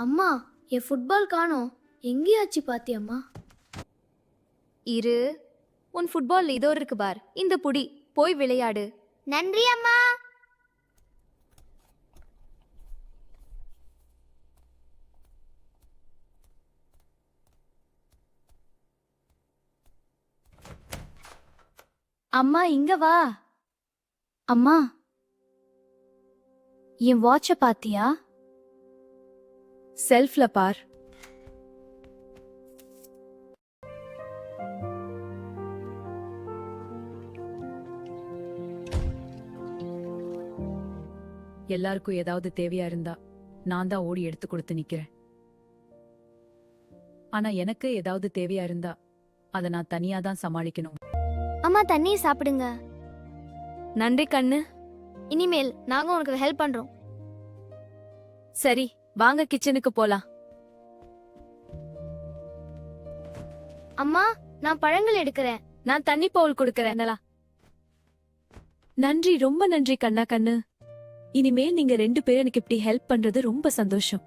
அம்மா, என் ஃபுட்பால் காணோம். எங்கேயாச்சு பாத்தியம்மா? இரு, உன் ஃபுட்பால் இதோ இருக்கு பார், இந்த புடி, போய் விளையாடு. நன்றி அம்மா. அம்மா இங்க வா. அம்மா, என் வாட்ச பாத்தியா? செல்ஃப்ல பார். எல்லாருக்கும் ஏதாவது தேவையா இருந்தா நான் தான் ஓடி எடுத்து கொடுத்து நிக்கிறேன். ஆனா எனக்கு ஏதாவது தேவையா இருந்தா அதை நான் தனியா தான் சமாளிக்கணும். அம்மா, தண்ணி சாப்பிடுங்க. நன்றி கண்ணு. இனிமேல் நாங்க உனக்கு ஹெல்ப் பண்றோம். சரி, வாங்க கிச்சனுக்கு போலாம். அம்மா, நான் பழங்கள் எடுக்கிறேன். நான் தண்ணி பவுல் கொடுக்கறேன். நன்றி, ரொம்ப நன்றி கண்ணா கண்ணு. இனிமேல் நீங்க 2 பேரும் எனக்கு இப்படி ஹெல்ப் பண்றது ரொம்ப சந்தோஷம்.